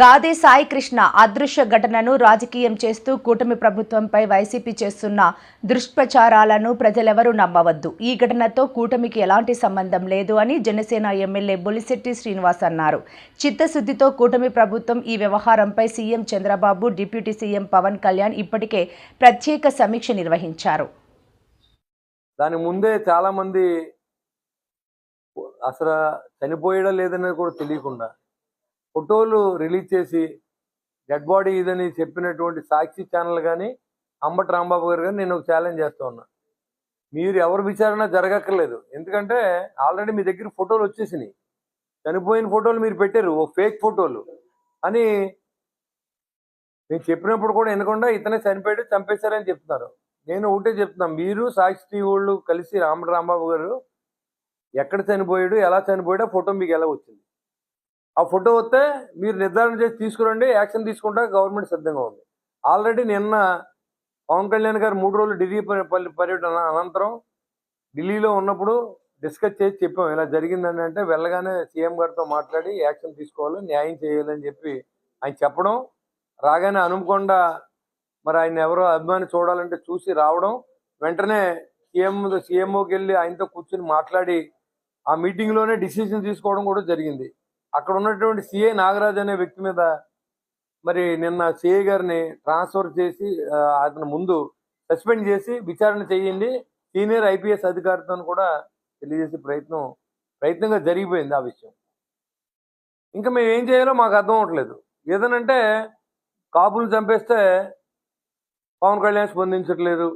గాదే సాయికృష్ణ అదృశ్య ఘటనను రాజకీయం చేస్తూ కూటమి ప్రభుత్వంపై వైసీపీ చేస్తున్న దుష్ప్రచారాలను ప్రజలెవరూ నమ్మవద్దు. ఈ ఘటనతో కూటమికి ఎలాంటి సంబంధం లేదు అని జనసేన ఎమ్మెల్యే బొలిశెట్టి శ్రీనివాస్ అన్నారు. చిత్తశుద్ధితో కూటమి ప్రభుత్వం ఈ వ్యవహారంపై CM Chandrababu, deputy CM Pawan Kalyan ఇప్పటికే ప్రత్యేక సమీక్ష నిర్వహించారు. దాని ముందే చాలా మంది అసలు చనిపోయడం లేదనేది కూడా తెలియకుండా ఫోటోలు రిలీజ్ చేసి డెడ్ బాడీ ఇదని చెప్పినటువంటి సాక్షి ఛానల్ కానీ అంబటి రాంబాబు గారు కానీ నేను ఒక ఛాలెంజ్ చేస్తూ ఉన్నా. మీరు ఎవరు విచారణ జరగక్కర్లేదు, ఎందుకంటే ఆల్రెడీ మీ దగ్గర ఫోటోలు వచ్చేసినాయి. చనిపోయిన ఫోటోలు మీరు పెట్టారు, ఓ ఫేక్ ఫోటోలు అని నేను చెప్పినప్పుడు కూడా వినకుండా ఇతనే చనిపోయాడు, చంపేశారని చెప్తున్నారు. నేను ఒకటే చెప్తున్నాను, మీరు సాక్షి వాళ్ళు కలిసి అంబటి రాంబాబు గారు ఎక్కడ చనిపోయాడు, ఎలా చనిపోయాడో ఫోటో మీకు ఎలా వచ్చింది, ఆ ఫోటో వస్తే మీరు నిర్ధారణ చేసి తీసుకురండి, యాక్షన్ తీసుకుంటా గవర్నమెంట్ సిద్ధంగా ఉంది. ఆల్రెడీ నిన్న పవన్ కళ్యాణ్ గారు 3 రోజులు ఢిల్లీ పర్యటన అనంతరం ఢిల్లీలో ఉన్నప్పుడు డిస్కస్ చేసి చెప్పాం, ఇలా జరిగిందని. అంటే వెళ్ళగానే సీఎం గారితో మాట్లాడి యాక్షన్ తీసుకోవాలి, న్యాయం చేయాలని చెప్పి ఆయన చెప్పడం, రాగానే అనుమకొండ మరి ఆయన ఎవరో అభిమాని చూడాలంటే చూసి రావడం, వెంటనే సీఎంఓకి వెళ్ళి ఆయనతో కూర్చుని మాట్లాడి ఆ మీటింగ్లోనే డిసిజన్ తీసుకోవడం కూడా జరిగింది. అక్కడ ఉన్నటువంటి సిఐ నాగరాజ్ అనే వ్యక్తి మీద మరి నిన్న సిఐ గారిని ట్రాన్స్ఫర్ చేసి అతను ముందు సస్పెండ్ చేసి విచారణ చేయండి, సీనియర్ ఐపీఎస్ అధికారితో కూడా తెలియజేసే ప్రయత్నంగా జరిగిపోయింది ఆ విషయం. ఇంకా మేము ఏం చేయాలో మాకు అర్థం అవ్వట్లేదు. ఏదనంటే కాపులు చంపేస్తే పవన్ కళ్యాణ్ స్పందించట్లేదు,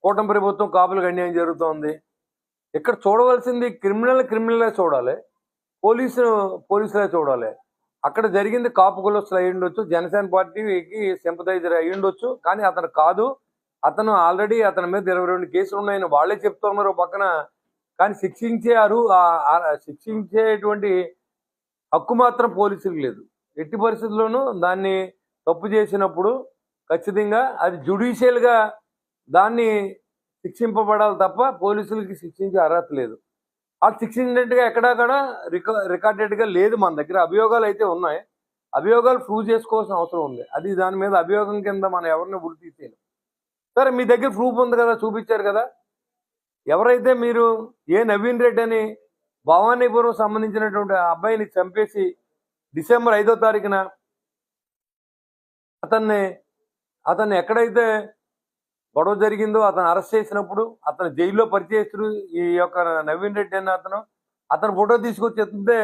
కూటమి ప్రభుత్వం కాపులకు అన్యాయం జరుగుతోంది. ఇక్కడ చూడవలసింది క్రిమినల్ చూడాలి, పోలీసులే చూడాలి. అక్కడ జరిగింది కాపు కులస్తులు అయి ఉండొచ్చు, జనసేన పార్టీకి సింపథైజర్ అయి ఉండొచ్చు, కానీ అతను కాదు. అతను ఆల్రెడీ అతని మీద 22 కేసులు ఉన్నాయని వాళ్ళే చెప్తున్నారు పక్కన. కానీ శిక్షించేటువంటి హక్కు మాత్రం పోలీసులకు లేదు. ఎట్టి పరిస్థితుల్లోనూ దాన్ని తప్పు చేసినప్పుడు ఖచ్చితంగా అది జ్యుడిషియల్గా దాన్ని శిక్షింపబడాలి తప్ప పోలీసులకి శిక్షించే అర్హత లేదు. ఆ శిక్షించినట్టుగా ఎక్కడక్కడ రికార్డెడ్గా లేదు. మన దగ్గర అభియోగాలు అయితే ఉన్నాయి, అభియోగాలు ప్రూవ్ చేసుకోవాల్సిన అవసరం ఉంది. అది దాని మీద అభియోగం కింద మనం ఎవరిని ఉరి తీసేయలేం. సరే, మీ దగ్గర ప్రూఫ్ ఉంది కదా, చూపించారు కదా. ఎవరైతే మీరు నవీన్ రెడ్డి అని భవానీపురం సంబంధించినటువంటి అబ్బాయిని చంపేసి డిసెంబర్ 5వ తారీఖున అతన్ని ఎక్కడైతే గొడవ జరిగిందో అతను అరెస్ట్ చేసినప్పుడు అతను జైల్లో పరిచయస్తుడు ఈ యొక్క నవీన్ రెడ్డి అనే అతను ఫోటో తీసుకొచ్చి ఎత్తుంటే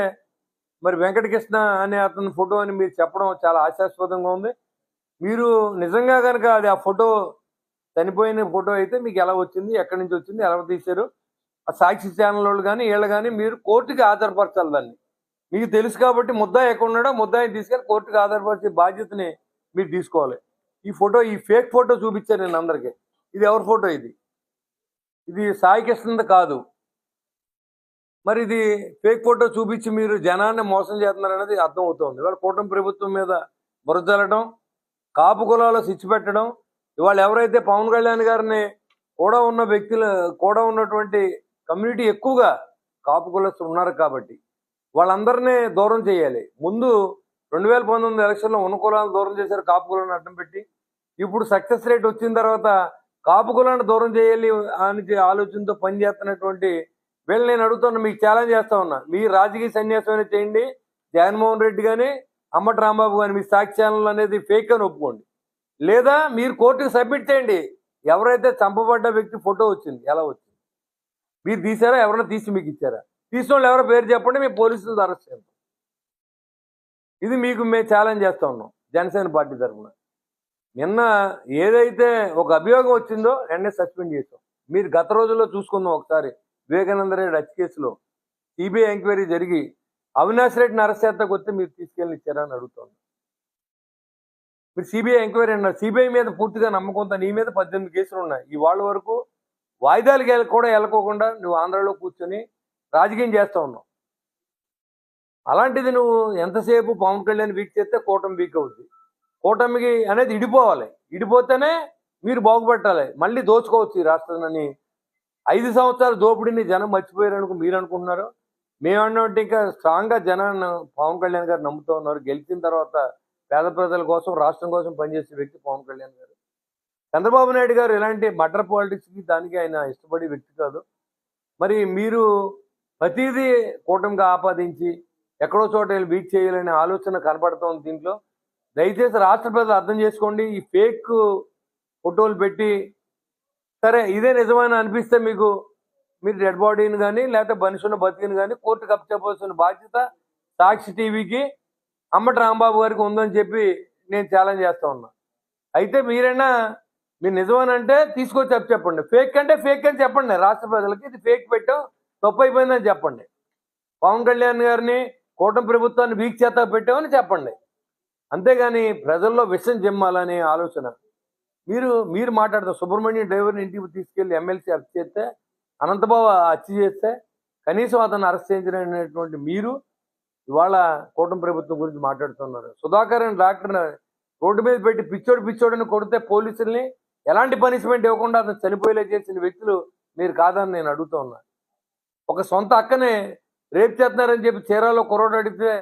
మరి వెంకటకృష్ణ అనే అతని ఫోటో అని మీరు చెప్పడం చాలా హాస్యాస్పదంగా ఉంది. మీరు నిజంగా కనుక అది ఆ ఫోటో చనిపోయిన ఫోటో అయితే మీకు ఎలా వచ్చింది, ఎక్కడి నుంచి వచ్చింది, ఎలా తీశారు, ఆ సాక్షి ఛానల్ వాళ్ళు కానీ వీళ్ళు కానీ మీరు కోర్టుకి ఆధారపరచాలి. దాన్ని మీకు తెలుసు కాబట్టి ముద్దాయి ఎక్కడ ఉన్నాడో ముద్దాయిని తీసుకెళ్ళి కోర్టుకి ఆధారపరిచే బాధ్యతని మీరు తీసుకోవాలి. ఈ ఫేక్ ఫోటో చూపించారు నేను అందరికీ. ఇది ఎవరి ఫోటో? ఇది సాయికృష్ణది కాదు. మరి ఇది ఫేక్ ఫోటో చూపించి మీరు జనాన్ని మోసం చేస్తున్నారు అనేది అర్థం అవుతుంది. ఇవాళ కూటమి ప్రభుత్వం మీద బురదలడం, కాపు కులాలు స్విచ్ పెట్టడం, ఇవాళ ఎవరైతే పవన్ కళ్యాణ్ గారిని కూడా ఉన్నటువంటి కమ్యూనిటీ ఎక్కువగా కాపు కులస్తులు ఉన్నారు కాబట్టి వాళ్ళందరినీ దూరం చేయాలి. ముందు 2019 ఎలక్షన్లో ఉన్న కులాలను దూరం చేశారు, కాపు కులాన్ని అడ్డం పెట్టి. ఇప్పుడు సక్సెస్ రేట్ వచ్చిన తర్వాత కాపు కులాన్ని దూరం చేయాలి అని ఆలోచనతో పనిచేస్తున్నటువంటి వీళ్ళు నేను అడుగుతున్నా, మీకు ఛాలెంజ్ చేస్తా ఉన్నా, మీ రాజకీయ సన్యాసం చేయండి. జగన్మోహన్ రెడ్డి కానీ అంబటి రాంబాబు కానీ మీ సాక్షి ఛానల్ అనేది ఫేక్ అని ఒప్పుకోండి, లేదా మీరు కోర్టుకు సబ్మిట్ చేయండి. ఎవరైతే చంపబడ్డ వ్యక్తి ఫోటో వచ్చింది, ఎలా వచ్చింది, మీరు తీసారా, ఎవరైనా తీసి మీకు ఇచ్చారా, తీసిన వాళ్ళు ఎవరో పేరు చెప్పండి, మేము పోలీసులు అరెస్ట్ చేస్తాం. ఇది మీకు మేము ఛాలెంజ్ చేస్తూ ఉన్నాం జనసేన పార్టీ తరఫున. నిన్న ఏదైతే ఒక అభియోగం వచ్చిందో వెంటనే సస్పెండ్ చేసాం. మీరు గత రోజుల్లో చూసుకుందాం ఒకసారి, వివేకానంద రెడ్డి హత్య కేసులో సిబిఐ ఎంక్వైరీ జరిగి అవినాష్ రెడ్డిని అరెస్ట్ చేస్తాకు వస్తే మీరు తీసుకెళ్ళి ఇచ్చారా అని అడుగుతుంది. మీరు సిబిఐ ఎంక్వైరీ అన్నారు, సిబిఐ మీద పూర్తిగా నమ్మకంతో నీ మీద 18 కేసులు ఉన్నాయి. ఇవాళ వరకు వాయిదాలు కూడా వెళ్ళకోకుండా నువ్వు ఆంధ్రాలో కూర్చొని రాజకీయం చేస్తూ ఉన్నావు. అలాంటిది నువ్వు ఎంతసేపు పవన్ కళ్యాణ్ వీక్ చేస్తే కూటమి వీక్ అవుద్ది. కూటమికి అనేది ఇడిపోవాలి, ఇడిపోతేనే మీరు బాగుపట్టాలి. మళ్ళీ దోచుకోవచ్చు ఈ రాష్ట్రాన్ని. 5 సంవత్సరాల దోపిడీని జనం మర్చిపోయారనుకో మీరు అనుకుంటున్నారు. మేమన్నట్టు ఇంకా స్ట్రాంగ్గా జనాన్ని పవన్ కళ్యాణ్ గారు నమ్ముతూ ఉన్నారు. గెలిచిన తర్వాత పేద ప్రజల కోసం రాష్ట్రం కోసం పనిచేసే వ్యక్తి పవన్ కళ్యాణ్ గారు. చంద్రబాబు నాయుడు గారు ఇలాంటి మర్డర్ పాలిటిక్స్కి దానికి ఆయన ఇష్టపడే వ్యక్తి కాదు. మరి మీరు ప్రతిదీ కూటమిగా ఆపాదించి ఎక్కడో చోట వీక్ చేయాలనే ఆలోచన కనపడుతోంది దీంట్లో. దయచేసి రాష్ట్ర ప్రజలు అర్థం చేసుకోండి. ఈ ఫేక్ ఫోటోలు పెట్టి సరే ఇదే నిజమని అనిపిస్తే మీకు మీరు డెడ్ బాడీని కానీ లేకపోతే మనుషున్న బతికిని కానీ కోర్టుకు అప్పచెప్పాల్సిన బాధ్యత సాక్షి టీవీకి అమ్మటి రాంబాబు గారికి ఉందని చెప్పి నేను ఛాలెంజ్ చేస్తా ఉన్నా. అయితే మీరైనా మీరు నిజమనంటే తీసుకొచ్చి చెప్పండి. ఫేక్ అంటే ఫేక్ అని చెప్పండి. రాష్ట్ర ప్రజలకి ఇది ఫేక్ పెట్టాం, తప్పు అయిపోయిందని చెప్పండి. పవన్ కళ్యాణ్ గారిని కూటమి ప్రభుత్వాన్ని వీక్ చేత పెట్టామని చెప్పండి. అంతేగాని ప్రజల్లో విషం జమ్మాలనే ఆలోచన మీరు మాట్లాడతారు. సుబ్రహ్మణ్యం డ్రైవర్ని ఇంటికి తీసుకెళ్లి ఎమ్మెల్సీ అరెస్ట్ చేస్తే, అనంతబాబు హత్య చేస్తే కనీసం అతను అరెస్ట్ చేయించినటువంటి మీరు ఇవాళ కూటమి ప్రభుత్వం గురించి మాట్లాడుతున్నారు. సుధాకర్ అని డాక్టర్ రోడ్డు మీద పెట్టి పిచ్చోడిని కొడితే పోలీసుల్ని ఎలాంటి పనిష్మెంట్ ఇవ్వకుండా అతను చనిపోయేలా చేసిన వ్యక్తులు మీరు కాదని నేను అడుగుతూ ఉన్నా. ఒక సొంత అక్కనే రేప్ చేస్తున్నారని చెప్పి చీరాలో కుర్రోడు అడిగితే